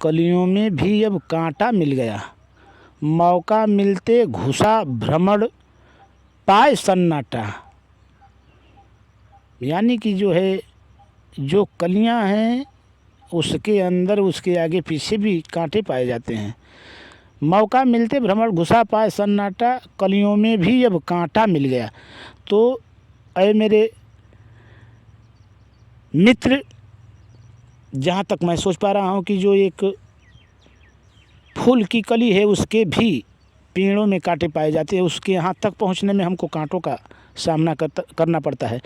कलियों में भी अब कांटा मिल गया, मौका मिलते घुसा भ्रमण पाए सन्नाटा। यानी कि जो है, जो कलियां हैं उसके अंदर उसके आगे पीछे भी कांटे पाए जाते हैं। मौका मिलते भ्रमण घुसा पाए सन्नाटा, कलियों में भी अब कांटा मिल गया। तो ऐ मेरे मित्र, जहाँ तक मैं सोच पा रहा हूँ कि जो एक फूल की कली है उसके भी पेड़ों में कांटे पाए जाते हैं, उसके यहाँ तक पहुँचने में हमको कांटों का सामना करना पड़ता है।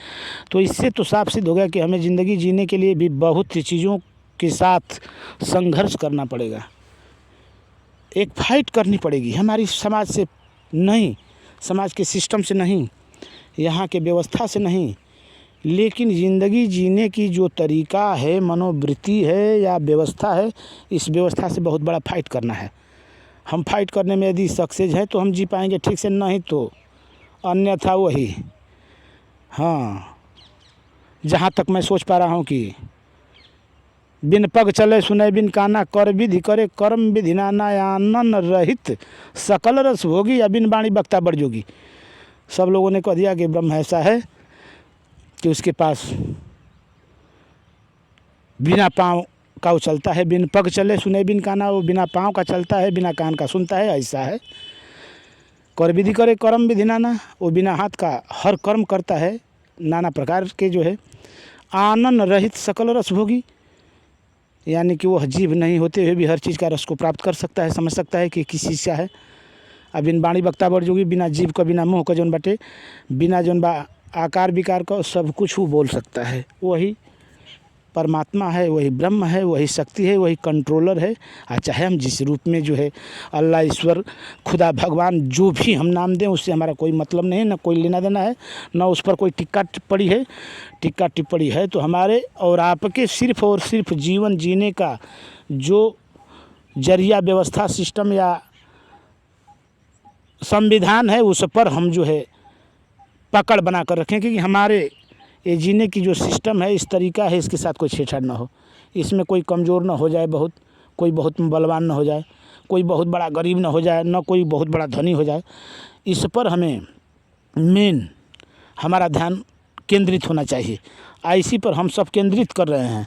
तो इससे तो साफ सिद्ध हो गया कि हमें ज़िंदगी जीने के लिए भी बहुत सी चीज़ों के साथ संघर्ष करना पड़ेगा, एक फाइट करनी पड़ेगी। हमारी समाज से नहीं, समाज के सिस्टम से नहीं, यहाँ के व्यवस्था से नहीं, लेकिन ज़िंदगी जीने की जो तरीका है, मनोवृत्ति है या व्यवस्था है, इस व्यवस्था से बहुत बड़ा फाइट करना है। हम फाइट करने में यदि सक्सेस हैं तो हम जी पाएंगे ठीक से, नहीं तो अन्यथा वही। हाँ, जहाँ तक मैं सोच पा रहा हूँ कि बिन पग चले सुने बिन काना, कर विधि करे कर्म विधि नाना, आनन रहित सकल रस भोगी, या बिन बाणी बक्ता बड़ जोगी। सब लोगों ने कह दिया कि ब्रह्म ऐसा है कि उसके पास बिना पाँव का वो चलता है, बिन पग चले सुने बिन काना, वो बिना पाँव का चलता है, बिना कान का सुनता है, ऐसा है। कर विधि करे कर्म विधि नाना, वो बिना हाथ का हर कर्म करता है, नाना प्रकार के जो है। आनन रहित सकल रस भोगी, यानी कि वह जीव नहीं होते हुए भी हर चीज़ का रस को प्राप्त कर सकता है, समझ सकता है कि किस चीज़ का है। अब बिन बाणी बक्ता बड़ जोगी, बिना जीव का, बिना मोह का जौन बटे, बिना जौन बा आकार विकार का, सब कुछ वो बोल सकता है। वही परमात्मा है, वही ब्रह्म है, वही शक्ति है, वही कंट्रोलर है। और चाहे हम जिस रूप में जो है अल्लाह, ईश्वर, खुदा, भगवान, जो भी हम नाम दें, उससे हमारा कोई मतलब नहीं, ना कोई लेना देना है, ना उस पर कोई टिक्का टिप्पणी है। टिक्का टिप्पणी है तो हमारे और आपके सिर्फ और सिर्फ जीवन जीने का जो जरिया, व्यवस्था, सिस्टम या संविधान है, उस पर हम जो है पकड़ बना कर रखें कि हमारे ये जीने की जो सिस्टम है, इस तरीका है, इसके साथ कोई छेड़छाड़ ना हो, इसमें कोई कमज़ोर ना हो जाए, कोई बहुत बलवान ना हो जाए, कोई बहुत बड़ा गरीब ना हो जाए, ना कोई बहुत बड़ा धनी हो जाए। इस पर हमें मेन हमारा ध्यान केंद्रित होना चाहिए। इसी पर हम सब केंद्रित कर रहे हैं।